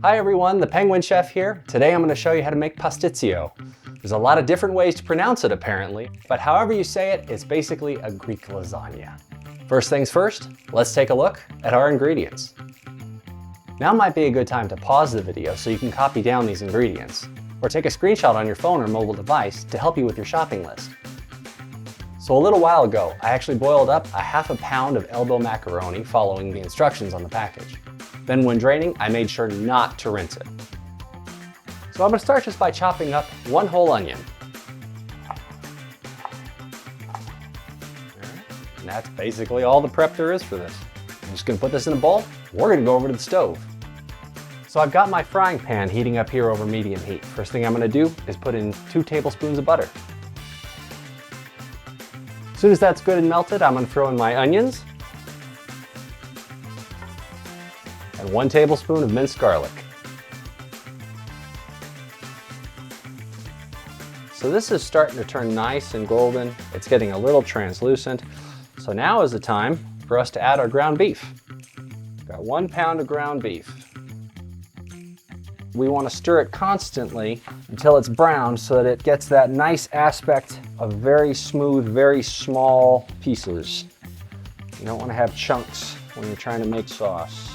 Hi everyone, the Penguin Chef here. Today I'm going to show you how to make pastitsio. There's a lot of different ways to pronounce it apparently, but however you say it, it's basically a Greek lasagna. First things first, let's take a look at our ingredients. Now might be a good time to pause the video so you can copy down these ingredients, or take a screenshot on your phone or mobile device to help you with your shopping list. So a little while ago, I actually boiled up a half a pound of elbow macaroni following the instructions on the package. Then when draining, I made sure not to rinse it. So I'm going to start just by chopping up one whole onion. And that's basically all the prep there is for this. I'm just going to put this in a bowl. We're going to go over to the stove. So I've got my frying pan heating up here over medium heat. First thing I'm going to do is put in 2 tablespoons of butter. As soon as that's good and melted, I'm going to throw in my onions and 1 tablespoon of minced garlic. So this is starting to turn nice and golden. It's getting a little translucent. So now is the time for us to add our ground beef. Got 1 pound of ground beef. We want to stir it constantly until it's brown so that it gets that nice aspect of very smooth, very small pieces. You don't want to have chunks when you're trying to make sauce.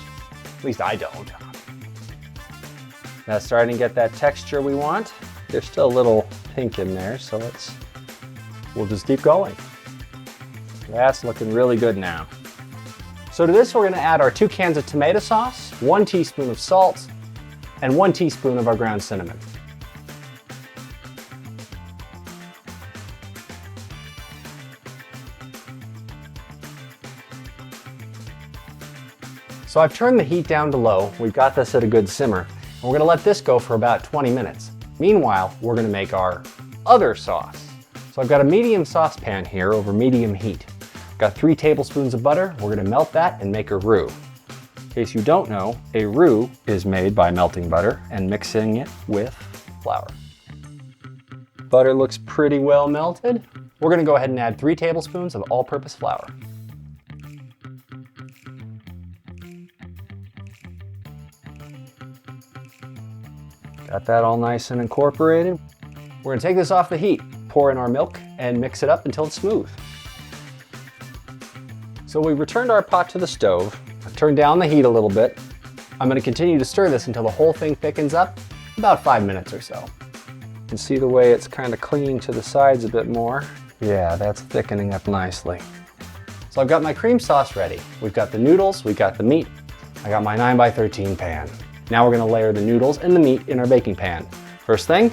At least I don't. Now it's starting to get that texture we want. There's still a little pink in there, so we'll just keep going. That's looking really good now. So to this we're going to add our 2 cans of tomato sauce, 1 teaspoon of salt, and 1 teaspoon of our ground cinnamon. So I've turned the heat down to low. We've got this at a good simmer. And we're going to let this go for about 20 minutes. Meanwhile, we're going to make our other sauce. So I've got a medium saucepan here over medium heat. I've got 3 tablespoons of butter. We're going to melt that and make a roux. In case you don't know, a roux is made by melting butter and mixing it with flour. Butter looks pretty well melted. We're going to go ahead and add 3 tablespoons of all-purpose flour. Got that all nice and incorporated. We're going to take this off the heat, pour in our milk, and mix it up until it's smooth. So we returned our pot to the stove. I've turned down the heat a little bit. I'm going to continue to stir this until the whole thing thickens up, about 5 minutes or so. You can see the way it's kind of clinging to the sides a bit more. Yeah, that's thickening up nicely. So I've got my cream sauce ready. We've got the noodles, we've got the meat. I got my 9x13 pan. Now we're going to layer the noodles and the meat in our baking pan. First thing,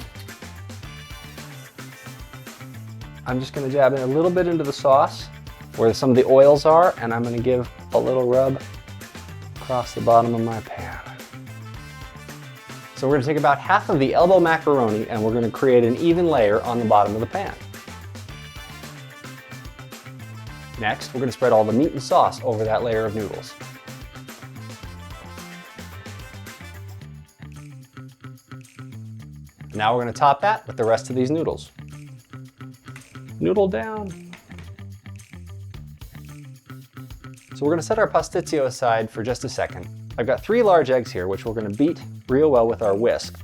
I'm just going to dab in a little bit into the sauce where some of the oils are, and I'm going to give a little rub across the bottom of my pan. So we're going to take about half of the elbow macaroni and we're going to create an even layer on the bottom of the pan. Next, we're going to spread all the meat and sauce over that layer of noodles. Now we're going to top that with the rest of these noodles. Noodle down. So we're going to set our pastitsio aside for just a second. I've got 3 large eggs here, which we're going to beat real well with our whisk.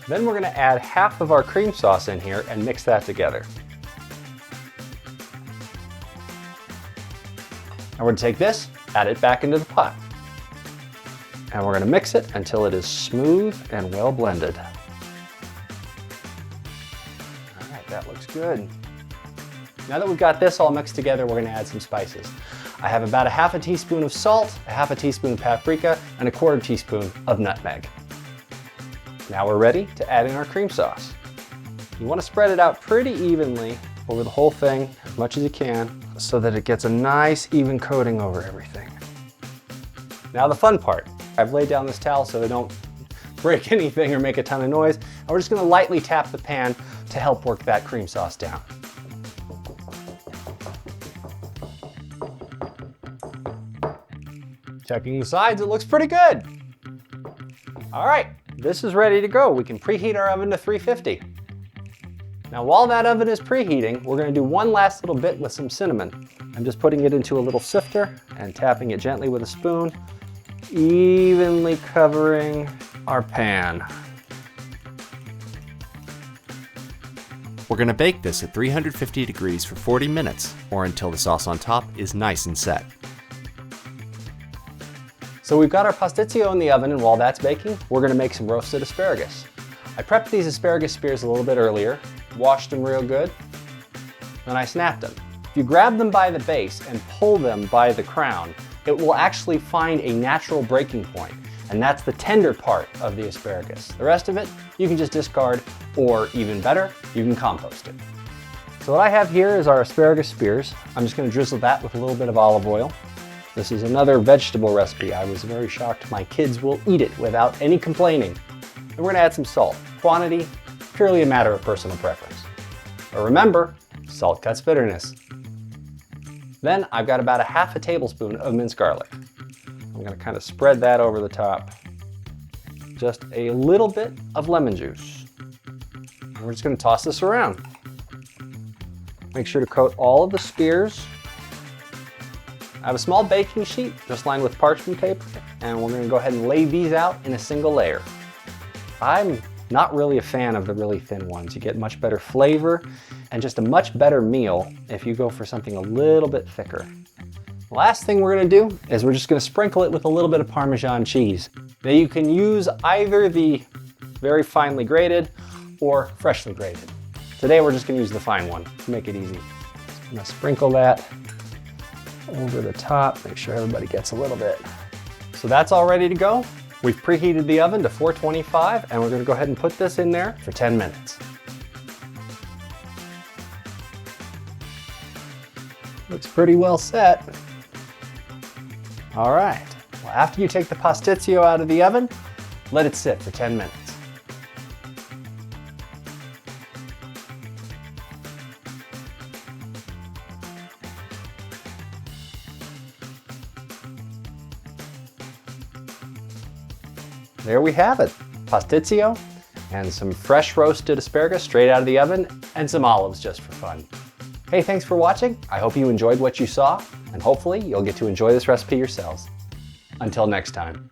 Then we're going to add half of our cream sauce in here and mix that together. And we're going to take this, add it back into the pot. And we're going to mix it until it is smooth and well blended. All right, that looks good. Now that we've got this all mixed together, we're going to add some spices. I have about a half a teaspoon of salt, a half a teaspoon of paprika, and a 1/4 teaspoon of nutmeg. Now we're ready to add in our cream sauce. You want to spread it out pretty evenly over the whole thing, as much as you can, so that it gets a nice even coating over everything. Now the fun part. I've laid down this towel so I don't break anything or make a ton of noise. And we're just going to lightly tap the pan to help work that cream sauce down. Checking the sides, it looks pretty good. All right, this is ready to go. We can preheat our oven to 350. Now while that oven is preheating, we're going to do one last little bit with some cinnamon. I'm just putting it into a little sifter and tapping it gently with a spoon evenly covering our pan. We're going to bake this at 350 degrees for 40 minutes, or until the sauce on top is nice and set. So we've got our pastitsio in the oven, and while that's baking, we're going to make some roasted asparagus. I prepped these asparagus spears a little bit earlier, washed them real good, then I snapped them. If you grab them by the base and pull them by the crown, it will actually find a natural breaking point, and that's the tender part of the asparagus. The rest of it, you can just discard, or even better, you can compost it. So what I have here is our asparagus spears. I'm just going to drizzle that with a little bit of olive oil. This is another vegetable recipe. I was very shocked my kids will eat it without any complaining. And we're going to add some salt. Quantity, purely a matter of personal preference. But remember, salt cuts bitterness. Then I've got about a half a tablespoon of minced garlic. I'm going to kind of spread that over the top. Just a little bit of lemon juice. And we're just going to toss this around. Make sure to coat all of the spears. I have a small baking sheet just lined with parchment paper, and we're going to go ahead and lay these out in a single layer. I'm not really a fan of the really thin ones. You get much better flavor and just a much better meal if you go for something a little bit thicker. The last thing we're going to do is we're just going to sprinkle it with a little bit of Parmesan cheese. Now you can use either the very finely grated or freshly grated. Today we're just going to use the fine one to make it easy. I'm going to sprinkle that over the top, make sure everybody gets a little bit. So that's all ready to go. We've preheated the oven to 425, and we're going to go ahead and put this in there for 10 minutes. Looks pretty well set. All right, well, after you take the pastitsio out of the oven, let it sit for 10 minutes. There we have it, pastitsio and some fresh roasted asparagus straight out of the oven and some olives just for fun. Hey, thanks for watching. I hope you enjoyed what you saw, and hopefully you'll get to enjoy this recipe yourselves. Until next time.